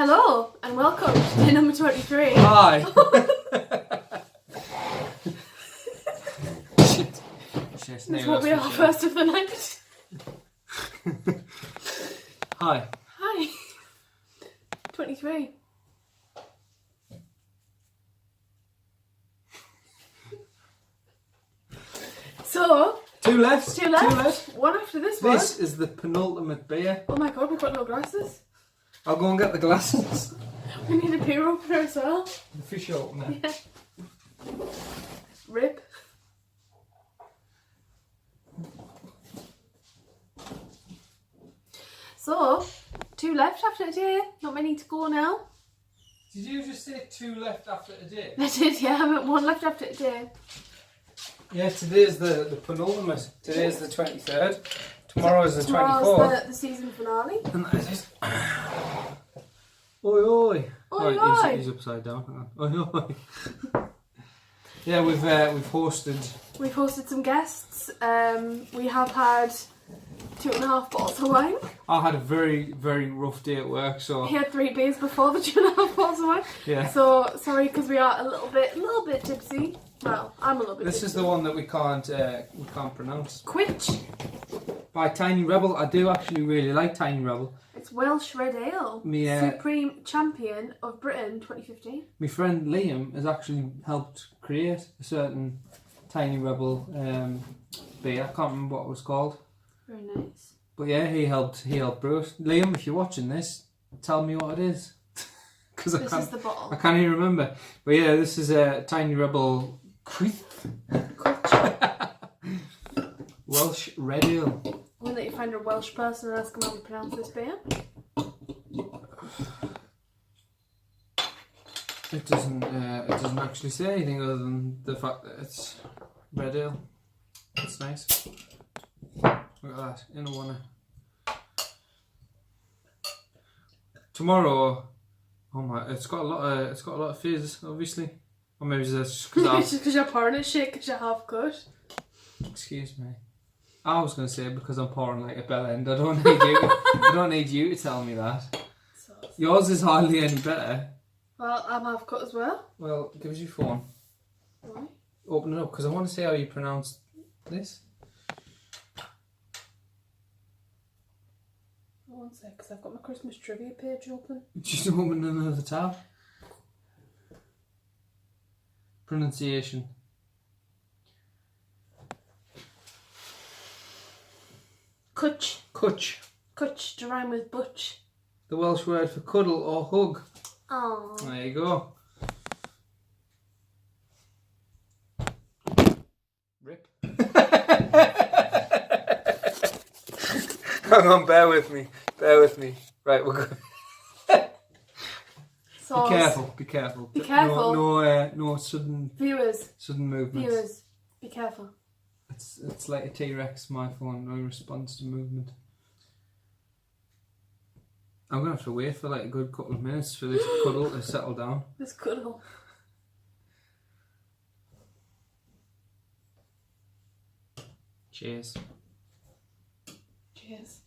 Hello and welcome to day number 23. Hi. Shit. This won't be our first of the night. Hi. Hi. 23. So, Two left. two left. One after this one. This is the penultimate beer. Oh my god, we've got no glasses. I'll go and get the glasses. We need a beer opener as well. The fish opener. Yeah. Rip. So, two left after today. Not many to go now. Did you just say two left after today? I did, yeah. I'm at one left after today. Yeah, today's the penultimate. Today's the 23rd. Tomorrow is the 24th. Tomorrow's the season finale. And that is it. Oi oi. Oi, Right, oi. he's upside down. Hang on. Oi oi. Yeah, we've hosted. We've hosted some guests. We have had 2.5 bottles of wine. I had a very, very rough day at work, so He had 3 beers before the 2.5 bottles of wine. yeah. So sorry because we are a little bit tipsy. Well, I'm a little bit. This tipsy. is the one that we can't pronounce. Quitch. By Tiny Rebel. I do actually really like Tiny Rebel. It's Welsh Red Ale. Supreme Champion of Britain 2015. My friend Liam has actually helped create a certain Tiny Rebel beer. I can't remember what it was called. Very nice. But yeah, he helped brew it. Liam, if you're watching this, tell me what it is. Because This is the bottle. I can't even remember. But yeah, this is a Tiny Rebel Quitch. Welsh Red Ale. I'm going to let you find a Welsh person and ask them how we pronounce this beer. It doesn't actually say anything other than the fact that it's red ale. It's nice. Look at that, in a one. Tomorrow, oh my, it's got a lot of fizz, obviously. Or maybe it's just Because you're pouring it shit because you're half cut. excuse me. I was gonna say because I'm pouring like a bell end. I don't need you. I don't need you to tell me that. So, Yours is hardly any better. well, I'm half cut as well. Well, give us your phone. Why? Open it up because I want to see how you pronounce this. One sec, because I've got my Christmas trivia page open. Just open another tab. Pronunciation. Cutch. Cutch. Cutch to rhyme with butch. The Welsh word for cuddle or hug. Oh. There you go. Rip. Hang on, bear with me. Right, we're good. Sauce. Be careful. Be careful. No sudden Viewers, movements. be careful. It's like a T-Rex, my phone, no response to movement. I'm gonna have to wait for like a good couple of minutes for this cuddle to settle down. This cuddle. Cheers. Cheers.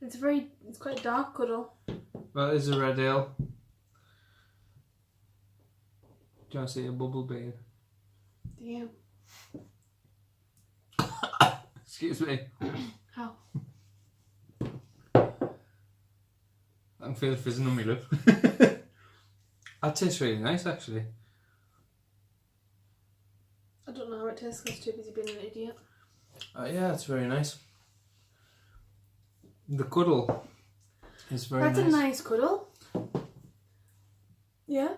It's quite a dark cuddle. Well, it is a red ale. Do you want to see a bubble beer? Yeah. Excuse me. How? I can feel the fizzing on my lip. That tastes really nice, actually. I don't know how it tastes because I'm too busy being an idiot. Yeah, it's very nice. The cuddle is very nice. That's a nice cuddle. Yeah.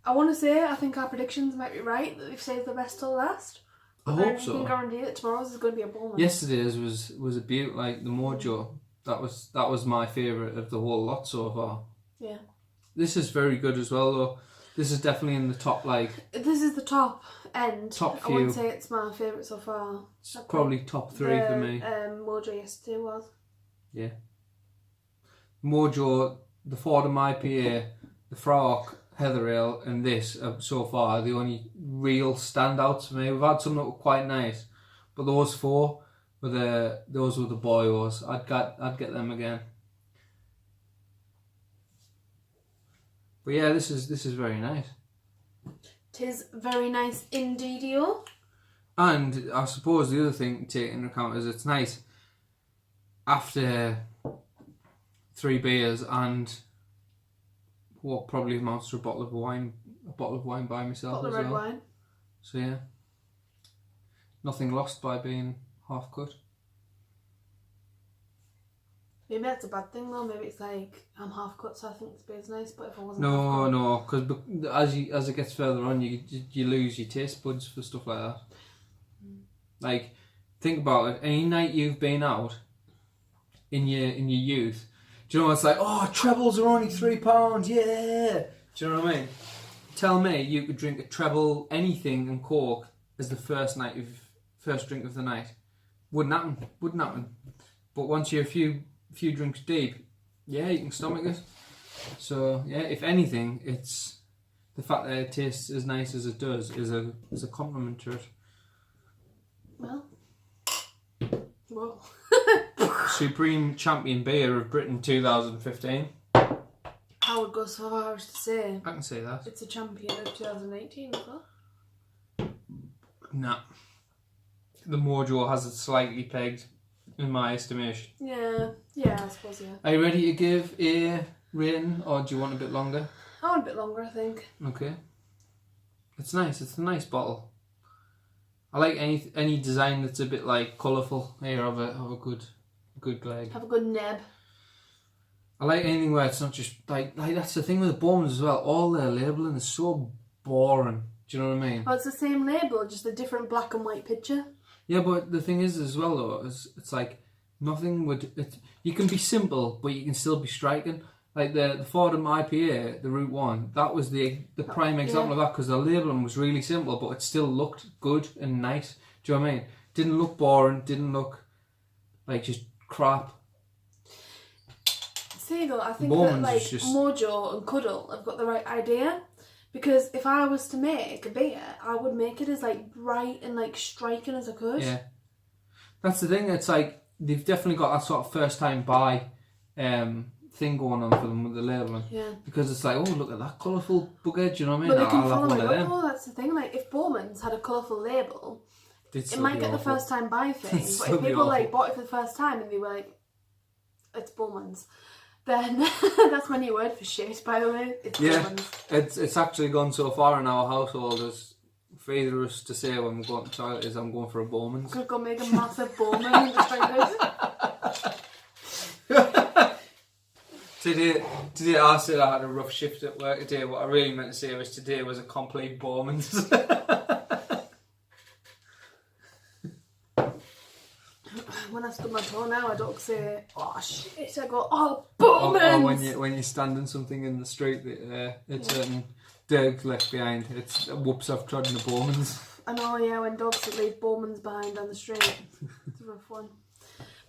I want to say I think our predictions might be right, that we've saved the best till last. I But hope then you so. can guarantee that tomorrow's is going to be a bonus. Yesterday's was a beaut, like the Mojo. That was my favourite of the whole lot so far. Yeah. This is very good as well, though. This is definitely in the top, like... This is the top end. Top I wouldn't few. say it's my favourite so far. It's probably top 3 for me. Mojo yesterday was. Yeah. Mojo, the Fordham IPA, the Frog, Heather Ale, and this are so far the only real standouts for me. We've had some that were quite nice, but those 4 But those were the boyos. I'd get them again. But yeah, this is very nice. 'Tis very nice indeed-o. And I suppose the other thing to take into account is it's nice after 3 beers and what probably amounts to a bottle of wine by myself Bottle as of red well. wine. So yeah, nothing lost by being half cut. Maybe that's a bad thing though. Maybe it's like I'm half cut, so I think this beer's nice. But if I wasn't, half cut, No, because as it gets further on, you lose your taste buds for stuff like that. Like, think about it. Any night you've been out in your youth, do you know it's like? Oh, trebles are only £3. Yeah. Do you know what I mean? Tell me you could drink a treble anything and Coke as the first drink of the night. Wouldn't happen. But once you're a few drinks deep, yeah, you can stomach it. So yeah, if anything, it's the fact that it tastes as nice as it does is a compliment to it. well, whoa. Supreme Champion Beer of Britain 2015. I would go so far as to say I can say that. it's a champion of 2018 as well. Nah. The Mojo has it slightly pegged, in my estimation. Yeah, I suppose, yeah. Are you ready to give a rating, or do you want a bit longer? I want a bit longer, I think. Okay. It's nice. It's a nice bottle. I like any design that's a bit like colourful. Here, have a good gleg. Have a good neb. I like anything where it's not just like that's the thing with the Bowmans as well. All their labelling is so boring. Do you know what I mean? Oh, it's the same label, just a different black and white picture. Yeah, but the thing is as well though, it's like nothing would. You can be simple, but you can still be striking. Like the Fordham IPA, the Route 1, that was the prime example of that because the labelling was really simple, but it still looked good and nice. Do you know what I mean? Didn't look boring. Didn't look like just crap. See though, I think Bowman's that like is just... Mojo and Cuddle have got the right idea. Because if I was to make a beer, I would make it as like bright and like striking as I could. Yeah. That's the thing, it's like they've definitely got that sort of first time buy thing going on for them with the labelling. Yeah. Because it's like, oh, look at that colourful bugger, do you know what I mean? But they can I'll have follow one it of up. them. Oh, that's the thing. Like if Bowman's had a colourful label, It'd it still might be get the awful. first time buy thing. It'd But still if be people like awful. bought it for the first time and they were like, it's Bowman's, then that's my new word for shit, by the way. It's Yeah, Bowman's. it's actually gone so far in our household as for either of us to say when we're going to the toilet is I'm going for a Bowman's. Could go make a massive Bowman and just like this. Today I said I had a rough shift at work today. What I really meant to say was today was a complete Bowman's. When I stub my toe now, I don't say, oh shit, I go, oh, or Bowman's! when you're standing something in the street that it's dirt left behind, it's whoops I've trodden the Bowman's. I know, yeah, when dogs that leave Bowman's behind on the street. It's a rough one.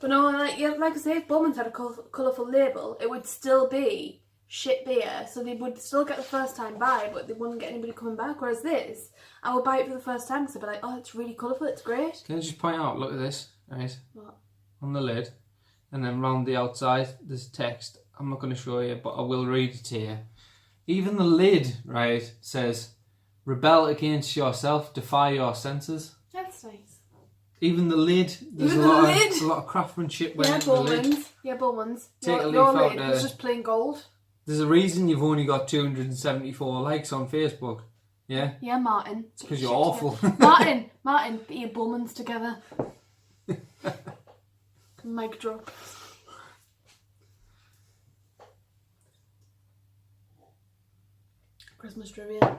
But no, like I say, if Bowman's had a colourful label, it would still be shit beer. So they would still get the first time buy, but they wouldn't get anybody coming back. Whereas this, I would buy it for the first time because I'd be like, oh, it's really colourful, it's great. Can I just point out, look at this, right? What? On the lid, and then round the outside there's text. I'm not going to show you, but I will read it to you. Even the lid, right, says, rebel against yourself, defy your senses. That's nice. Even the lid, there's Even a lot the lid? of craftsmanship Yeah, went into the lid. Bowman's. Yeah, Bowman's. Take a Your leaf out lid there. was just plain gold. There's a reason you've only got 274 likes on Facebook. Yeah? Yeah, Martin. It's because you're awful. Martin, put your Bowman's together. Mic drop. Christmas trivia.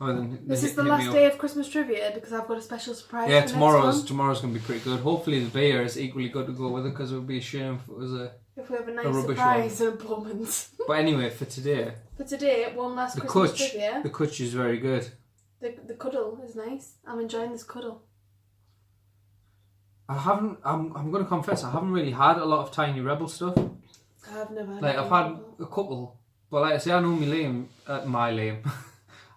Oh, then This is the hit me last up. day of Christmas trivia because I've got a special surprise. Yeah, for tomorrow's next one. going to be pretty good. Hopefully the beer is equally good to go with it because it would be a shame if it was a... If we have a nice rubbish surprise and Bowman's. But anyway, for today, For today, one last the Christmas Kutch, trivia. the Kutch is very good. The cuddle is nice. I'm enjoying this cuddle. I'm going to confess, I haven't really had a lot of Tiny Rebel stuff. I've never had Like, it I've had a couple, but like I say, I know my Liam.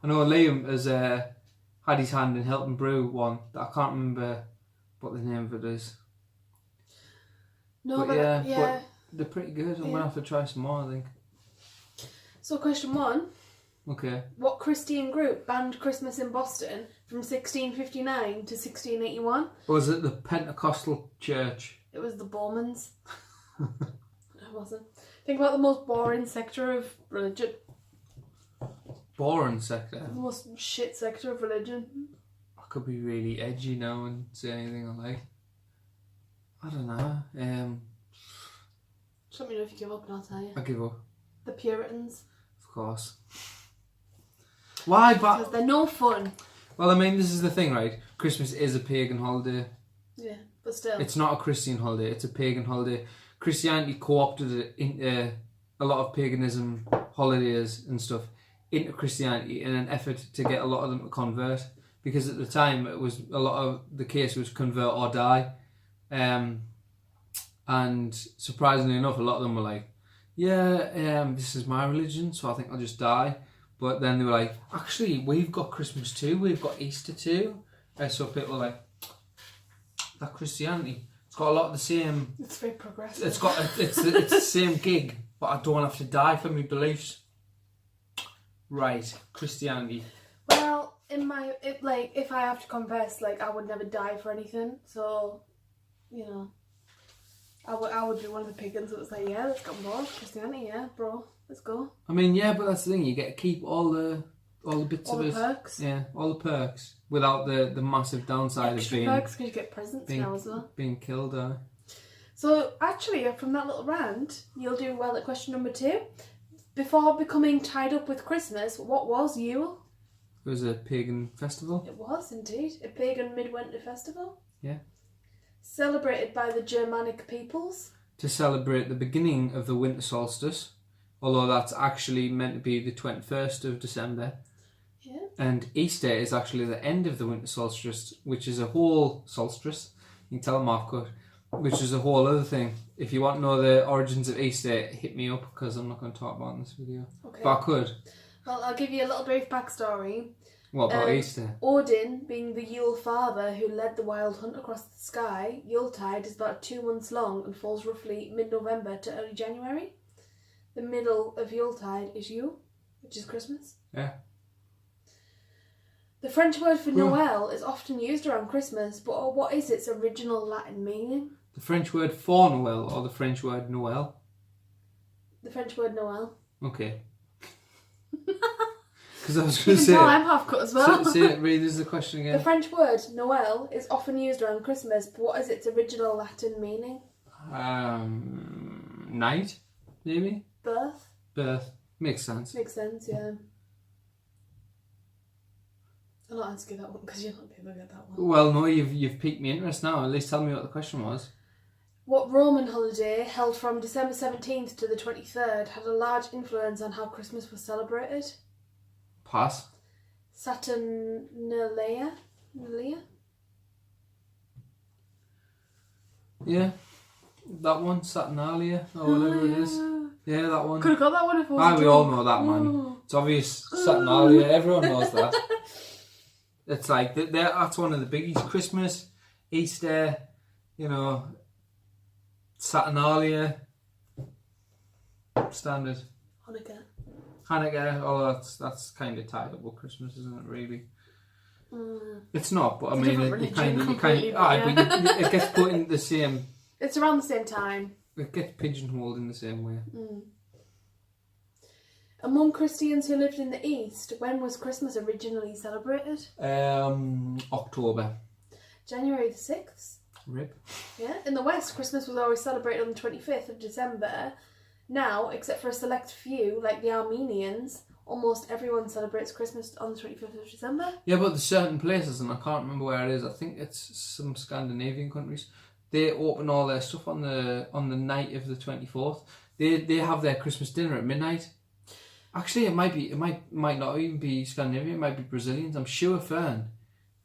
I know Liam has had his hand in helping brew one that I can't remember what the name of it is. No, but yeah, yeah. but they're pretty good. I'm gonna have to try some more, I think. So question 1. Okay. What Christian group banned Christmas in Boston from 1659 to 1681? Was it the Pentecostal Church? It was the Bormans. It wasn't. Think about the most boring sector of religion. Boring sector. The most shit sector of religion. I could be really edgy now and say anything I like. I don't know. Just let me know if you give up and I'll tell you. I give up. The Puritans. Of course. Why? Because But they're no fun. well, I mean, this is the thing, right? Christmas is a pagan holiday. Yeah, but still. It's not a Christian holiday. It's a pagan holiday. Christianity co-opted it into a lot of paganism holidays and stuff into Christianity in an effort to get a lot of them to convert. Because at the time, it was a lot of the case was convert or die. And surprisingly enough, a lot of them were like, yeah, this is my religion, so I think I'll just die. But then they were like, actually, we've got Christmas too, we've got Easter too. So people were like, that Christianity, it's got a lot of the same. It's very progressive. It's the same gig, but I don't have to die for my beliefs. Right, Christianity. Well, if I have to confess, I would never die for anything. So, I would be one of the pagans that was like, yeah, let's get on board. Christianity, yeah, bro, let's go. I mean, yeah, but that's the thing. You get to keep all the bits all of the it. perks. Yeah, all the perks without the massive downside Extra of being perks because you get presents now as well. being killed. So actually, from that little rant, you'll do well at question number 2. Before becoming tied up with Christmas, what was Yule? It was a pagan festival. It was indeed a pagan midwinter festival. Yeah. Celebrated by the Germanic peoples. To celebrate the beginning of the winter solstice, although that's actually meant to be the 21st of December. Yeah. And Easter is actually the end of the winter solstice, which is a whole solstice. You can tell I'm off cut. Which is a whole other thing. If you want to know the origins of Easter, hit me up because I'm not going to talk about it in this video. Okay. But I could. Well, I'll give you a little brief backstory. What about Easter? Odin, being the Yule father who led the wild hunt across the sky, Yuletide is about 2 months long and falls roughly mid-November to early January. The middle of Yuletide is Yule, which is Christmas. Yeah. The French word for Noel is often used around Christmas, but what is its original Latin meaning? The French word for Noel or the French word Noël? The French word Noel. Okay. Because I was going to say... I'm half cut as well. Read us the question again. The French word Noel is often used around Christmas, but what is its original Latin meaning? Night, maybe? Birth. Makes sense. Makes sense, yeah. I'll not answer that one because you're not going to get that one. Well, no, you've piqued my interest now. At least tell me what the question was. What Roman holiday, held from December 17th to the 23rd, had a large influence on how Christmas was celebrated? Pass. Saturnalia? Yeah. That one, Saturnalia, or whatever it is. Yeah, that one. Could have got that one if I was we all know that, man. It's obvious. Saturnalia, everyone knows that. It's like, that's one of the biggies. Christmas, Easter, Saturnalia, standard. Hanukkah, although that's kind of tied up with Christmas, isn't it, really? It's not, but I mean, it gets put in the same... It's around the same time. It gets pigeonholed in the same way. Among Christians who lived in the East, when was Christmas originally celebrated? October. January the 6th. Rip. Yeah. In the West, Christmas was always celebrated on the 25th of December. Now, except for a select few, like the Armenians, almost everyone celebrates Christmas on the 25th of December. Yeah, but there's certain places, and I can't remember where it is. I think it's some Scandinavian countries. They open all their stuff on the night of the 24th. They have their Christmas dinner at midnight. Actually, it might not even be Scandinavian. It might be Brazilians. I'm sure Fern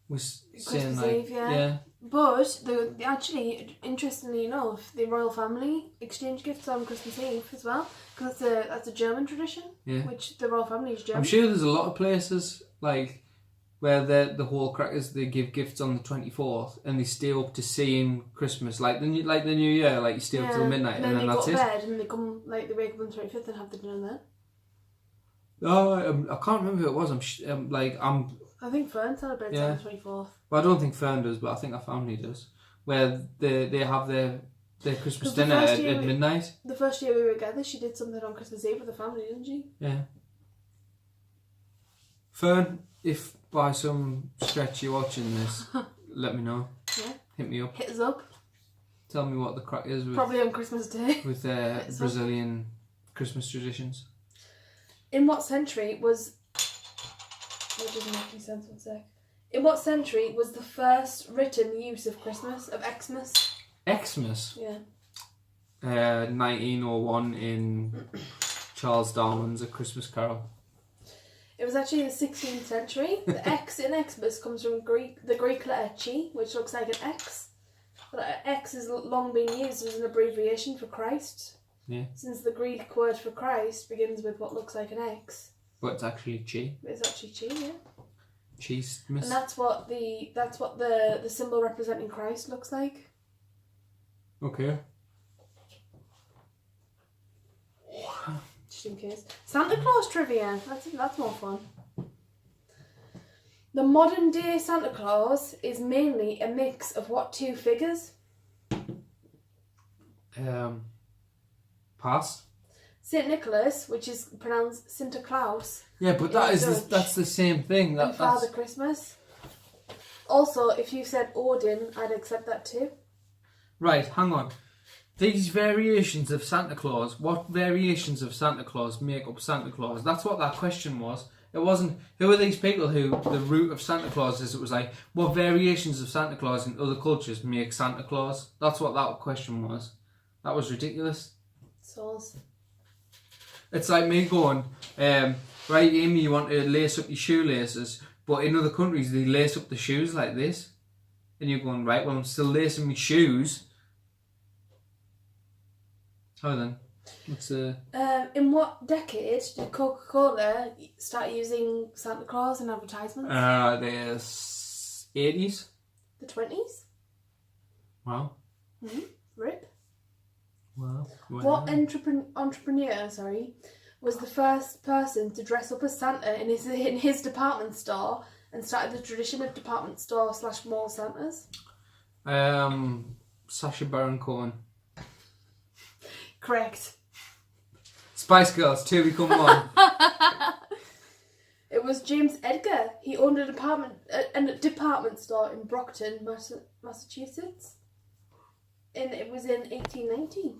was saying Christmas Eve, yeah. But actually, interestingly enough, the royal family exchange gifts on Christmas Eve as well, because that's a German tradition. Yeah. Which the royal family is German. I'm sure there's a lot of places like where the whole crack is they give gifts on the 24th and they stay up to seeing Christmas, like the New Year, like you stay up till midnight and then they that's go it. to bed and they come, like they wake up on the 25th and have the dinner then. Oh, I can't remember who it was. I think Fern celebrates on the 24th. Well, I don't think Fern does, but I think our family does. Where they have their Christmas dinner at midnight. The first year we were together, she did something on Christmas Eve with the family, didn't she? Yeah. Fern, if by some stretch you're watching this, let me know. Yeah. Hit me up. Hit us up. Tell me what the crack is with Probably on Christmas Day. with Brazilian Christmas traditions. In what century was... That doesn't make any sense, one sec. In what century was the first written use of Christmas, of Xmas? Xmas? Yeah. 1901 in Charles Darwin's A Christmas Carol. It was actually the 16th century. The X in Xmas comes from the Greek letter chi, which looks like an X. But X has long been used as an abbreviation for Christ. Yeah. Since the Greek word for Christ begins with what looks like an X. But it's actually chi. It's actually chi, yeah. Cheese-mas. And that's what the symbol representing Christ looks like. Okay. Just in case. Santa Claus trivia. That's more fun. The modern day Santa Claus is mainly a mix of what two figures? Pass. Saint Nicholas, which is pronounced Santa Claus. Yeah, but that's the same thing. And Father Christmas. Also, if you said Odin, I'd accept that too. Right, hang on. These variations of Santa Claus, what variations of Santa Claus make up Santa Claus? That's what that question was. It wasn't, who are these people who the root of Santa Claus is? It was like, what variations of Santa Claus in other cultures make Santa Claus? That's what that question was. That was ridiculous. Sauce. It's like me going, right, Amy, you want to lace up your shoelaces, but in other countries they lace up the shoes like this. And you're going, right, well, I'm still lacing my shoes. How then? What's in what decade did Coca-Cola start using Santa Claus in advertisements? The 80s. The 20s? Wow. Mm-hmm. Rip. Wow. What entrepreneur, was the first person to dress up as Santa in his department store and started the tradition of department store / mall Santas? Sacha Baron Cohen. Correct. Spice Girls, 2 become 1. It was James Edgar. He owned a department store in Brockton, Massachusetts. And it was in 1890.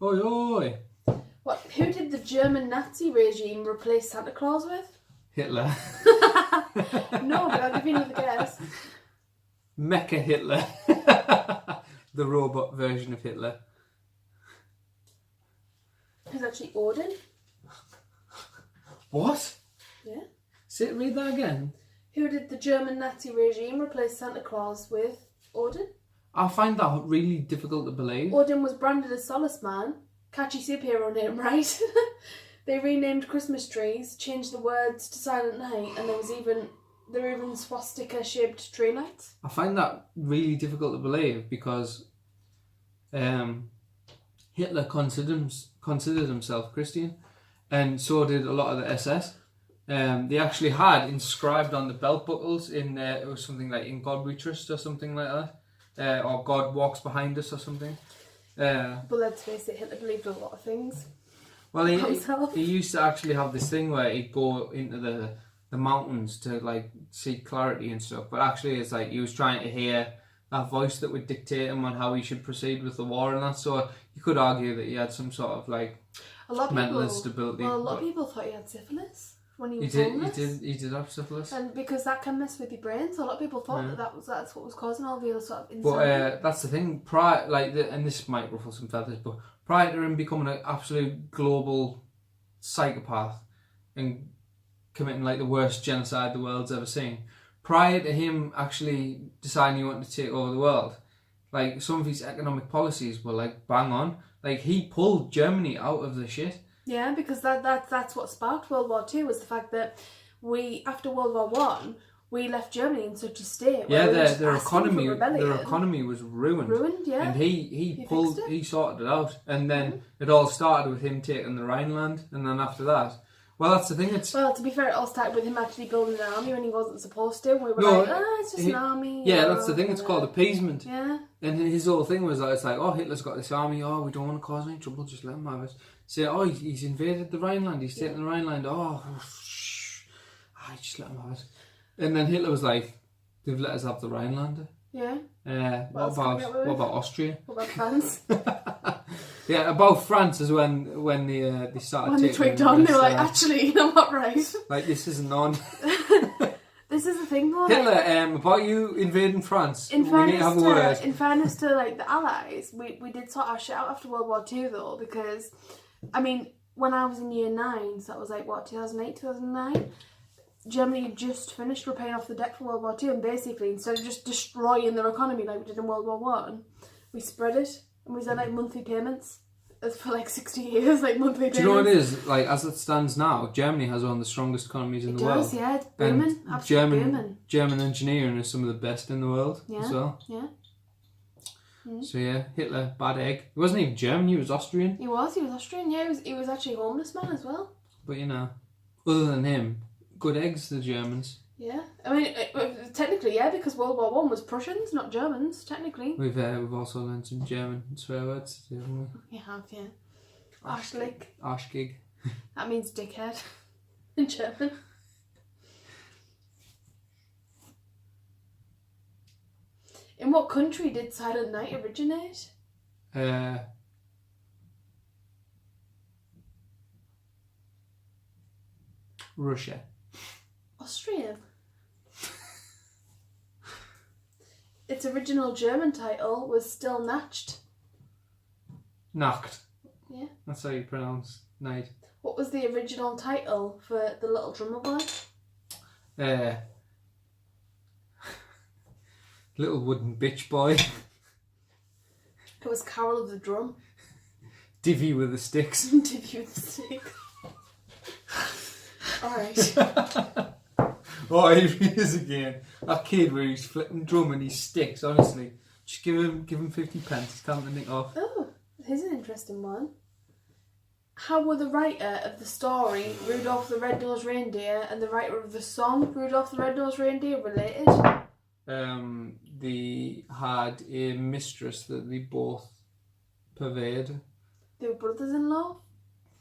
Oi, oi. Who did the German Nazi regime replace Santa Claus with? Hitler. No, but I'll give you another guess. Mecha Hitler. The robot version of Hitler. It's actually Odin. What? Yeah. Read that again. Who did the German Nazi regime replace Santa Claus with? Odin. I find that really difficult to believe. Odin was branded as Solace Man. Catchy superhero name, right? They renamed Christmas trees, changed the words to Silent Night, and there were even swastika-shaped tree lights. I find that really difficult to believe because Hitler considered himself Christian, and so did a lot of the SS. They actually had inscribed on the belt buckles it was something like "In God We Trust" or something like that, or "God Walks Behind Us" or something. But let's face it, Hitler believed in a lot of things. Well, he used to actually have this thing where he'd go into the mountains to like seek clarity and stuff. But actually, it's like he was trying to hear that voice that would dictate him on how he should proceed with the war and that. So you could argue that he had some sort of like mental instability. Well, a lot of people thought he had syphilis when he was homeless. He did have syphilis. And because that can mess with your brain, so a lot of people thought that's what was causing all the other sort of insanity. But that's the thing. And this might ruffle some feathers, but prior to him becoming an absolute global psychopath and committing like the worst genocide the world's ever seen, prior to him actually deciding he wanted to take over the world, like some of his economic policies were like bang on. Like he pulled Germany out of the shit. Yeah, because that's what sparked World War Two, was the fact that after World War One, we left Germany in such a state. Yeah, where we were just their asking for economy rebellion. was ruined. Ruined, yeah. And he fixed it. he sorted it out, and then it all started with him taking the Rhineland, and then after that, well, that's the thing. Well, to be fair, it all started with him actually building an army when he wasn't supposed to. We were No, like, it's just an army. Yeah, that's the thing. It's called appeasement. Yeah. And his whole thing was that it's like, oh, Hitler's got this army. Oh, we don't want to cause any trouble. Just let him have it. Say, oh, he's invaded the Rhineland. He's taken the Rhineland. Oh, shh. Just let him have it. And then Hitler was like, they've let us have the Rhineland. Yeah. What about Austria? What about France? Yeah, about France is when they started when they twigged on, they were like, actually, you know what, right? Like, this isn't on. This is the thing though. Hitler, about you invading France, in we need to have a word. In fairness to like the Allies, we did sort our shit out after World War Two though, because, I mean, when I was in year 9, so that was like, what, 2008, 2009? Germany had just finished repaying off the debt for World War Two, and basically, instead of just destroying their economy like we did in World War One, we spread it, and we said like monthly payments for like 60 years, like monthly payments. Do you know what it is? Like, as it stands now, Germany has one of the strongest economies in the world. Yeah, it's booming. Absolutely booming. German engineering is some of the best in the world as well. Yeah. So yeah, Hitler, bad egg. He wasn't even German, he was Austrian. He was Austrian, yeah, he was actually a homeless man as well. But you know, other than him, good eggs, the Germans. Yeah, I mean, technically, yeah, because World War One was Prussians, not Germans, technically. We've also learned some German swear words, haven't we? You have, yeah. Arschlich. Arschgig. That means dickhead in German. In what country did Silent Night originate? Russia. Austrian. Its original German title was Still Nacht. Nacht. Yeah. That's how you pronounce night. What was the original title for the little drummer boy? Little wooden bitch boy. It was Carol of the Drum. Divvy with the sticks. Divvy with the sticks. Alright. Oh, here he is again. That kid where he's flipping drum and he sticks, honestly. Just give him 50 pence. He's counting it off. Oh, here's an interesting one. How were the writer of the story Rudolph the Red-Nosed Reindeer and the writer of the song Rudolph the Red-Nosed Reindeer related? They had a mistress that they both pervaded. They were brothers-in-law?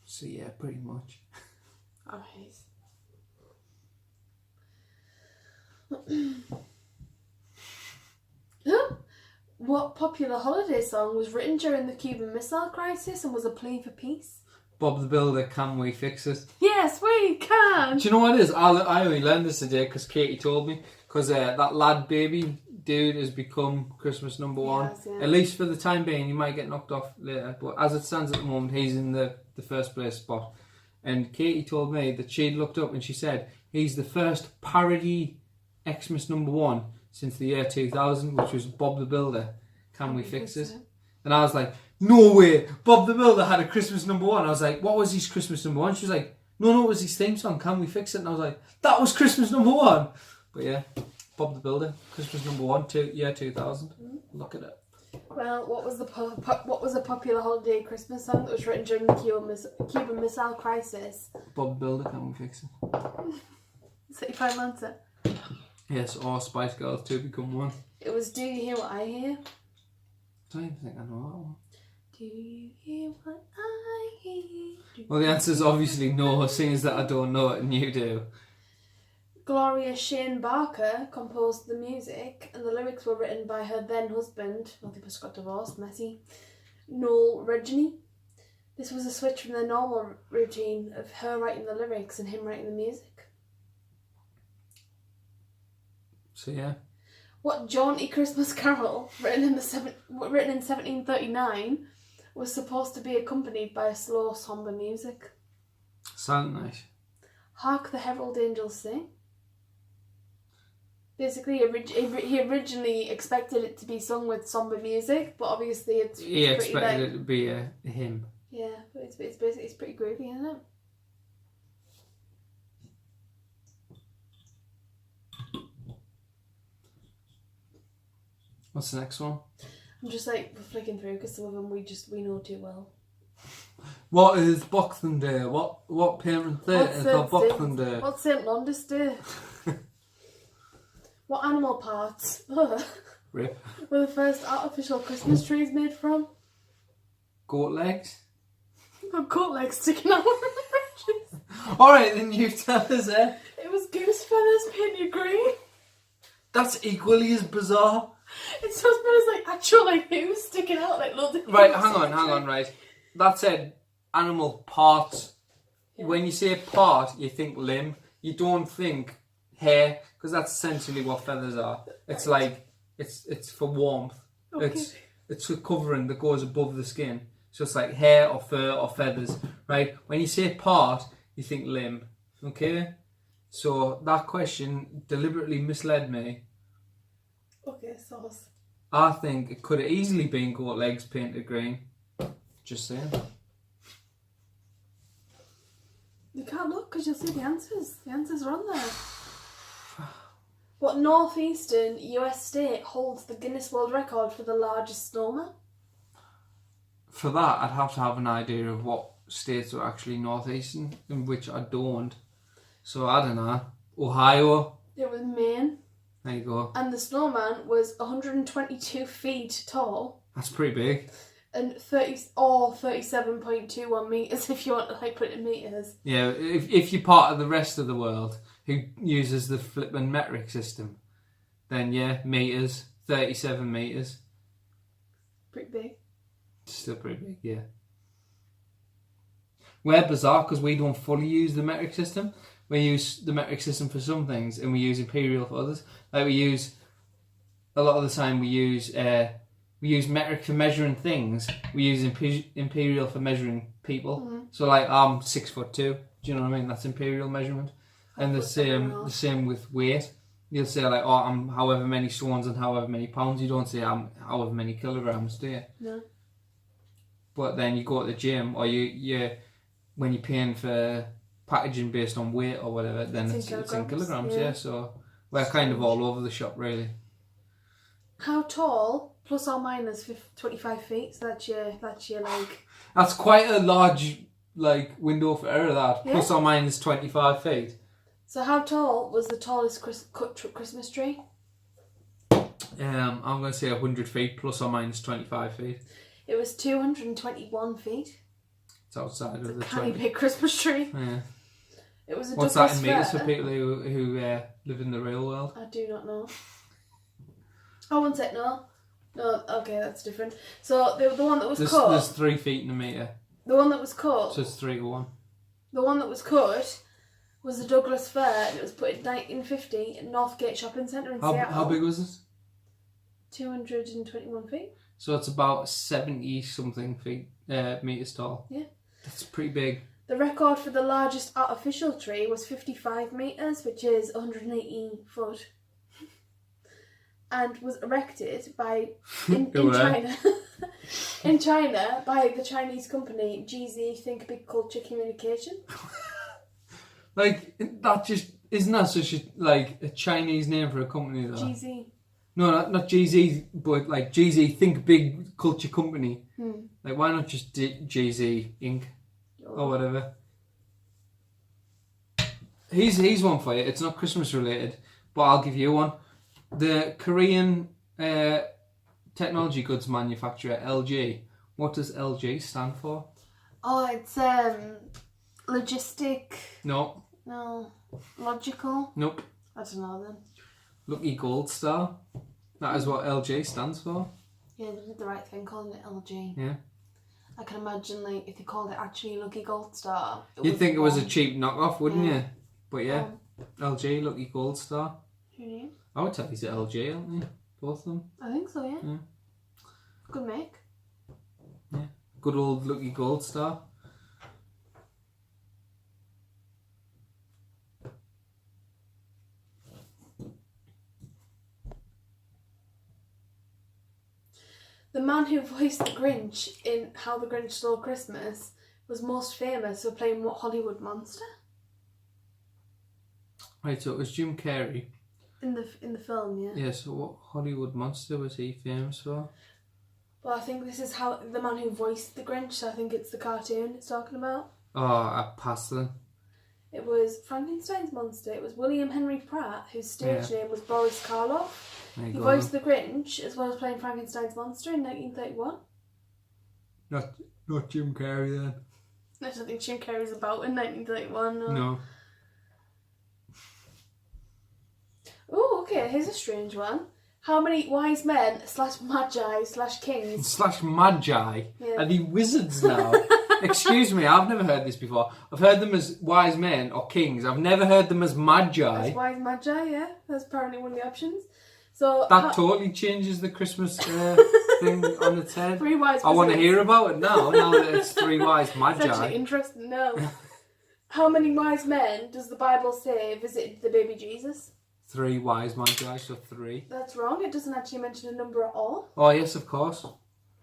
So yeah, pretty much. Alright. What popular holiday song was written during the Cuban Missile Crisis and was a plea for peace? Bob the Builder, Can We Fix It? Yes, we can! Do you know what it is? I only learned this today because Katie told me. Because that lad baby dude has become Christmas number one. Yes, yeah. At least for the time being. He might get knocked off later. But as it stands at the moment, he's in the first place spot. And Katie told me that she'd looked up and she said he's the first parody Xmas number one since the year 2000, which was Bob the Builder, Can We Fix It? And I was like, no way, Bob the Builder had a Christmas number one. I was like, what was his Christmas number one? She was like, no, it was his theme song, Can We Fix It? And I was like, that was Christmas number one. But yeah, Bob the Builder, Christmas number one, year 2000. Look at it. Well, what was a popular holiday Christmas song that was written during the Cuban Missile Crisis? Bob the Builder, Can We Fix It? Is that your final answer? Yes, or Spice Girls 2 Become One. It was Do You Hear What I Hear? I don't even think I know that one. Do you hear what I hear? Well, the answer is obviously no, seeing as that I don't know it and you do. Gloria Shane Barker composed the music, and the lyrics were written by her then husband, well, they just got divorced, messy, Noel Regini. This was a switch from their normal routine of her writing the lyrics and him writing the music. So yeah. What jaunty Christmas carol, written in 1739, was supposed to be accompanied by a slow, sombre music? Silent Night. Hark the Herald Angels Sing. Basically, he originally expected it to be sung with sombre music, but obviously it's He expected it to be a hymn. Yeah, but it's basically it's pretty groovy, isn't it? What's the next one? I'm just like flicking through because some of them we know too well. What is Boxing Day? What parent day is on Boxing Day? What's St. Londa's Day? What animal parts Rip. were the first artificial Christmas trees made from? Goat legs. I've got legs sticking out of the branches. Alright, then you tell us, eh? It was goose feathers painted green. That's equally as bizarre. It's so bad as like actual like hooves sticking out like loads of Right, hooves. hang on, right. That said, animal parts. Yeah. When you say part, you think limb. You don't think hair, because that's essentially what feathers are. It's like, it's for warmth. Okay. It's a covering that goes above the skin. So it's like hair or fur or feathers, right? When you say part, you think limb, okay? So that question deliberately misled me. Okay, sauce. I think it could have easily been goat legs painted green. Just saying. You can't look because you'll see the answers. The answers are on there. What northeastern US state holds the Guinness World Record for the largest snowman? For that, I'd have to have an idea of what states are actually northeastern, in which I don't. So I don't know. Ohio. It was Maine. There you go. And the snowman was 122 feet tall That's pretty big. and 37.21 meters if you want to like put it in meters. Yeah, if you're part of the rest of the world who uses the flippin' metric system, then yeah, meters, 37 meters. Pretty big. Still pretty big, yeah. We're bizarre because we don't fully use the metric system. We use the metric system for some things and we use imperial for others. Like a lot of the time we use metric for measuring things. We use imperial for measuring people. Mm-hmm. So like I'm 6'2". Do you know what I mean? That's imperial measurement. And the same with weight. You'll say like, oh, I'm however many stones and however many pounds. You don't say I'm however many kilograms, do you? No. But then you go to the gym, or you when you're paying for packaging based on weight or whatever, then it's in kilograms. Yeah. So we're kind of all over the shop, really. How tall? Plus or minus 25 feet. So that's your like. That's quite a large like window for error. That Yeah. plus or minus 25 feet. So how tall was the tallest Christmas tree? I'm going to say 100 feet plus or minus 25 feet. It was 221 feet. It's outside of the Canny big Christmas tree. Yeah. It was a What's Douglas that in meters fir. for people who live in the real world? I do not know. Oh, one sec, no. No, okay, that's different. So the one that was cut. There's 3 feet in a metre. The one that was cut. So it's 3 to 1. The one that was cut was the Douglas fir, and it was put in 1950 at Northgate Shopping Centre in Seattle. How big was it? 221 feet. So it's about 70 something feet meters tall. Yeah. That's pretty big. The record for the largest artificial tree was 55 metres, which is 118 foot. And was erected by in China. In China by the Chinese company GZ Think Big Culture Communication. Like that just isn't that such a Chinese name for a company though? GZ. No, not GZ, but like GZ Think Big Culture Company. Like why not just GZ Inc. or whatever? Here's one for you. It's not Christmas related, but I'll give you one. The Korean technology goods manufacturer LG. What does LG stand for? Oh, it's logistic. No. No. Logical. Nope. I don't know then. Lucky Gold Star. That is what LG stands for. Yeah, they did the right thing calling it LG. Yeah. I can imagine like if they called it actually Lucky Gold Star. You'd think it was a cheap knockoff, wouldn't you? But yeah, Um, LG, Lucky Gold Star. Who knew? I would tell you to LG, aren't they? Both of them. I think so, yeah. Yeah. Good make. Yeah. Good old Lucky Gold Star. the man who voiced the Grinch in How the Grinch Stole Christmas was most famous for playing what Hollywood monster? Right, so it was Jim Carrey. In the film, yeah. Yeah, so what Hollywood monster was he famous for? Well, I think this is how the man who voiced the Grinch, so I think it's the cartoon it's talking about. Oh, I passed then. It was Frankenstein's monster. It was William Henry Pratt, whose stage name was Boris Karloff. He voiced the Grinch as well as playing Frankenstein's monster in 1931. Not Jim Carrey then. I don't think Jim Carrey's about in 1931. No. Oh, okay, here's a strange one. How many wise men / magi / kings? / magi? Yeah. Are they wizards now? Excuse me, I've never heard this before. I've heard them as wise men or kings. I've never heard them as magi. As wise magi, yeah. That's apparently one of the options. So that totally changes the Christmas thing on its head. 3 wise I want to hear about it now that it's 3 wise magi. It's actually interesting now. How many wise men does the Bible say visited the baby Jesus? 3 wise magi, so 3. That's wrong. It doesn't actually mention a number at all. Oh yes, of course.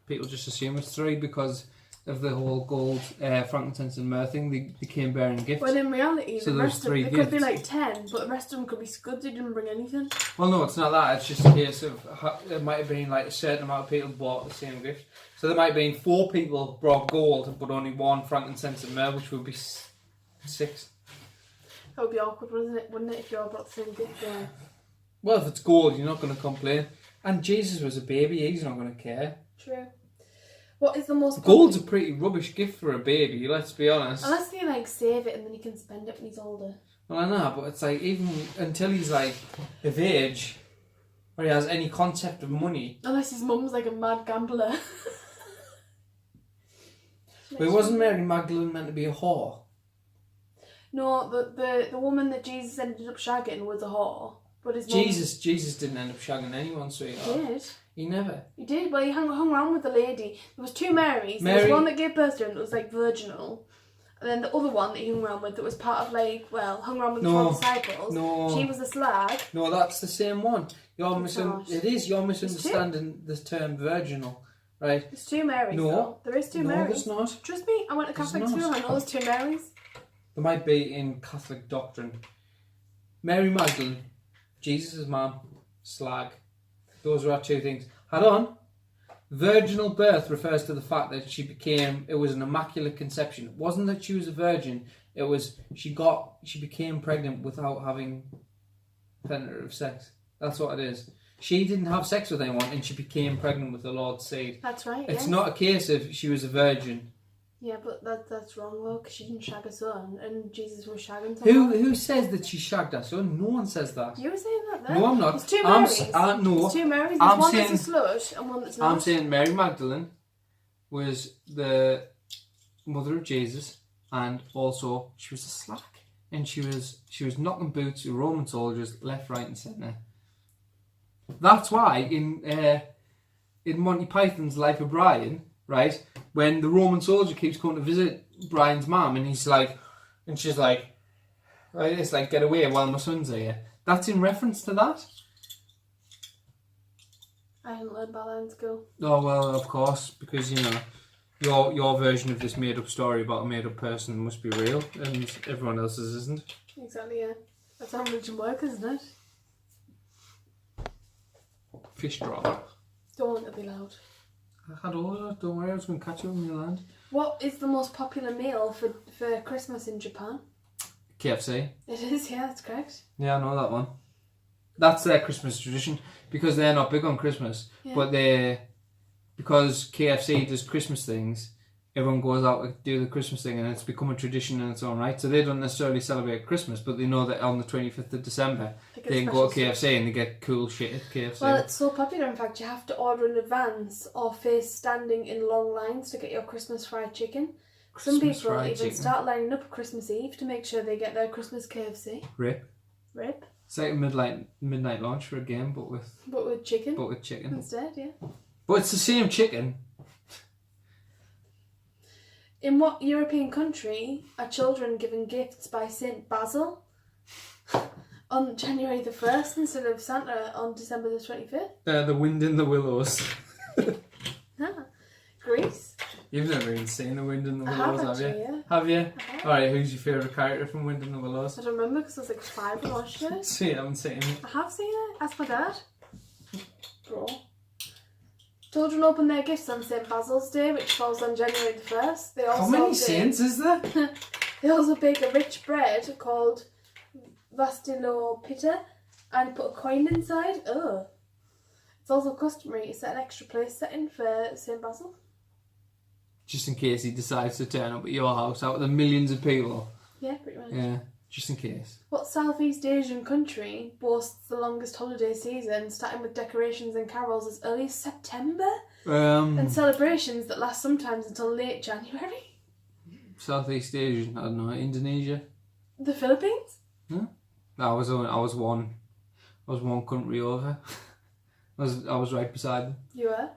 People just assume it's 3 because of the whole gold, frankincense and myrrh thing. They came bearing gifts. When in reality, so the rest of it gifts. could be like 10, but the rest of them could be scuds. They didn't bring anything. Well, no, it's not that. It's just a case of it might have been like a certain amount of people bought the same gift. So there might have been 4 people brought gold, but only 1 frankincense and myrrh, which would be 6. That would be awkward, wouldn't it, if you all brought the same gift? Yeah. Well, if it's gold, you're not going to complain. And Jesus was a baby; he's not going to care. True. What is the most... Gold's a pretty rubbish gift for a baby, let's be honest. Unless they like save it and then he can spend it when he's older. Well, I know, but it's like even until he's like of age where he has any concept of money. Unless his mum's like a mad gambler. But wasn't Mary Magdalene meant to be a whore? No, the woman that Jesus ended up shagging was a whore. But his Jesus didn't end up shagging anyone, sweetheart. He did. He never. He did, but he hung around with the lady. There was 2 Marys. There was one that gave birth to him that was like virginal. And then the other one that he hung around with that was part of like, hung around with the 12 disciples. No. She was a slag. No, that's the same one. You're misunderstanding the term virginal, right? There's 2 Marys. No. Though. There is 2 Marys. There's not. Trust me, I went to Catholic school. I know there's 2 Marys. There might be in Catholic doctrine. Mary Magdalene, Jesus' mum, slag. Those are our 2 things. Hold on. Virginal birth refers to the fact that it was an immaculate conception. It wasn't that she was a virgin. It was she became pregnant without having penetrative sex. That's what it is. She didn't have sex with anyone and she became pregnant with the Lord's seed. That's right. It's not a case of she was a virgin. Yeah, but that's wrong though, because she didn't shag her son, and Jesus was shagging someone. Who says that she shagged her son? No one says that. You were saying that then. No, I'm not. There's 2 Marys. No. There's 2 Marys. There's one that's a slut and one that's not. I'm saying Mary Magdalene was the mother of Jesus, and also she was a slack, and she was knocking boots with Roman soldiers left, right, and centre. That's why in Monty Python's Life of Brian, right, when the Roman soldier keeps coming to visit Brian's mum, and she's like, it's like, get away while my son's here. That's in reference to that. I didn't learn about that in school. Oh well, of course, because your version of this made up story about a made up person must be real, and everyone else's isn't. Exactly, yeah. That's how religion works, isn't it? Fish drop. Don't want to be loud. I had all of that, don't worry, I was going to catch you on your land. What is the most popular meal for Christmas in Japan? KFC. It is, yeah, that's correct. Yeah, I know that one. That's their Christmas tradition, because they're not big on Christmas, but because KFC does Christmas things, everyone goes out to do the Christmas thing, and it's become a tradition in its own right. So they don't necessarily celebrate Christmas, but they know that on the 25th of December they can go to KFC and they get cool shit at KFC. Well, it's so popular, in fact, you have to order in advance or face standing in long lines to get your Christmas fried chicken. Some people even start lining up Christmas Eve to make sure they get their Christmas KFC. Rip. It's like a midnight launch for a game, but with chicken. But with chicken instead, yeah. But it's the same chicken. In what European country are children given gifts by Saint Basil on January the 1st instead of Santa on December the 25th? The Wind in the Willows. You've never even seen The Wind in the I Willows, have have you? actually, yeah. Have you? I have. Alright, who's your favourite character from Wind in the Willows? I don't remember because I was like 5 when I watched it. See, I haven't seen it. I have seen it. Ask my dad. Bro. Children open their gifts on St Basil's Day, which falls on January the 1st. They also How many saints is there? They also bake a rich bread called Vastilo Pitta and put a coin inside. Ugh. It's also customary to set an extra place setting for St Basil. Just in case he decides to turn up at your house out of the millions of people. Yeah, pretty much. Yeah, just in case. What Southeast Asian country boasts the longest holiday season, starting with decorations and carols as early as September? And celebrations that last sometimes until late January? Southeast Asian, I don't know, Indonesia? The Philippines? Huh? I was one country over. I was right beside them. You were.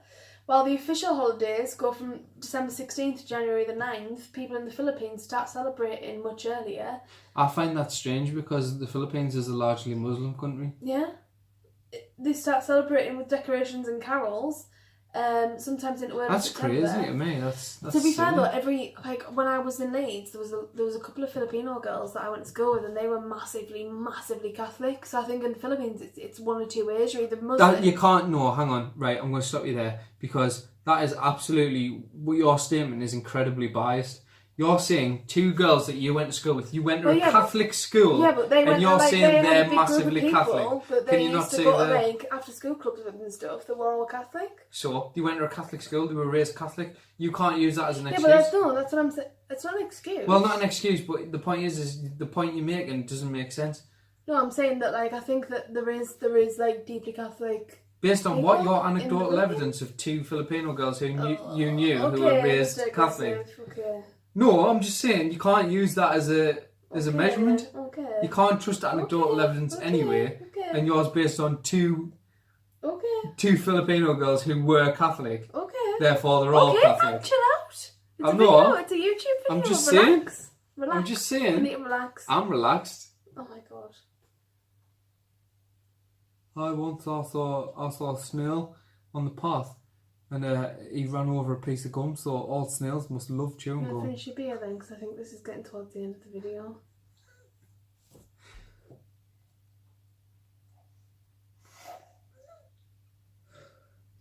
While the official holidays go from December 16th to January the 9th, people in the Philippines start celebrating much earlier. I find that strange because the Philippines is a largely Muslim country. Yeah. They start celebrating with decorations and carols, sometimes into early That's September. crazy to me. That's To be fair silly. though, when I was in Leeds, there was a couple of Filipino girls that I went to school with, and they were massively Catholic. So I think in the Philippines, it's one or two ways. You're either Muslim. You can't. No, hang on. Right, I'm going to stop you there because that is absolutely. Your statement is incredibly biased. You're saying two girls that you went to school with. You went to a Catholic school, but they went and you're saying they they're had a big group of massively people, Catholic. But they Can you used not to say go to that? like after school clubs and stuff. They were all Catholic. So you went to a Catholic school. They were raised Catholic. You can't use that as an excuse. Yeah, but that's what I'm saying. It's not an excuse. Well, not an excuse, but the point is the point you're making doesn't make sense. No, I'm saying that I think that there is like deeply Catholic. Based on people what your in the anecdotal Philippines? evidence of two Filipino girls who you knew who were raised Mr. Catholic. Aggressive, okay. No, I'm just saying you can't use that as a measurement. Okay. You can't trust anecdotal evidence anyway, and yours based on two Filipino girls who were Catholic. Okay. Therefore, they're all Catholic. Chill out. It's I'm a video. not. It's a YouTube video. I'm just Relax. saying. Relax. I'm just You saying. need to relax. I'm relaxed. Oh my god. I once I saw a snail on the path, and he ran over a piece of gum. So all snails must love chewing I'm gum. finish your beer then, because I think this is getting towards the end of the video.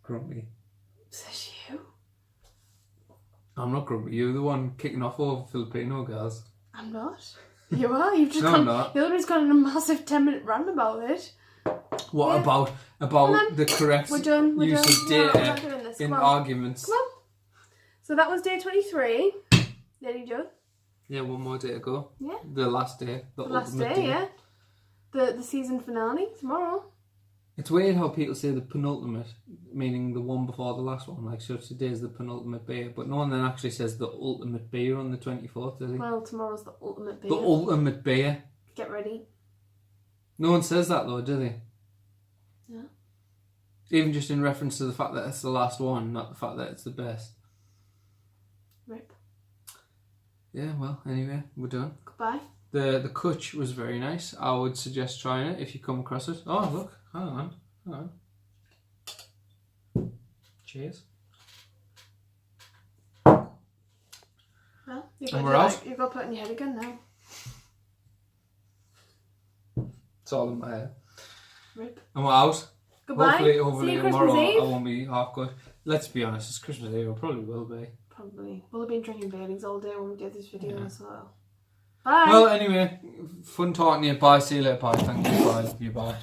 Grumpy. Says you. I'm not grumpy. You're the one kicking off over Filipino girls. I'm not. You are. You've just No, gone. I'm not. You've just gone on a massive 10-minute rant about it. What Yeah. about Come on. the correct We're done. We're use done. of No, we're data not doing this. in Come on. arguments? Come on. So that was day 23. Nearly done. Yeah, one more day to go. Yeah. The last day. The Last ultimate day, yeah. The season finale tomorrow. It's weird how people say the penultimate, meaning the one before the last one. Like, so today's the penultimate beer, but no one then actually says the ultimate beer on the 24th, does he? Well, tomorrow's the ultimate beer. The ultimate beer. Get ready. No one says that though, do they? Yeah. Even just in reference to the fact that it's the last one, not the fact that it's the best. Rip. Yeah, well, anyway, we're done. Goodbye. The Kutch was very nice. I would suggest trying it if you come across it. Oh, look. Hang on. Cheers. Well, you've And got, we're out. you've got to put it in your head again now. It's all in my head. Rip. And we're out. Goodbye. See Hopefully you tomorrow Christmas Eve. I won't be half good. Let's be honest, it's Christmas Eve. I probably will be. Probably. We'll have been drinking Baileys all day when we did this video Yeah. as well. Bye. Well, anyway, fun talking to you. Bye. See you later. Bye. Thank you. Bye. Love you. Bye.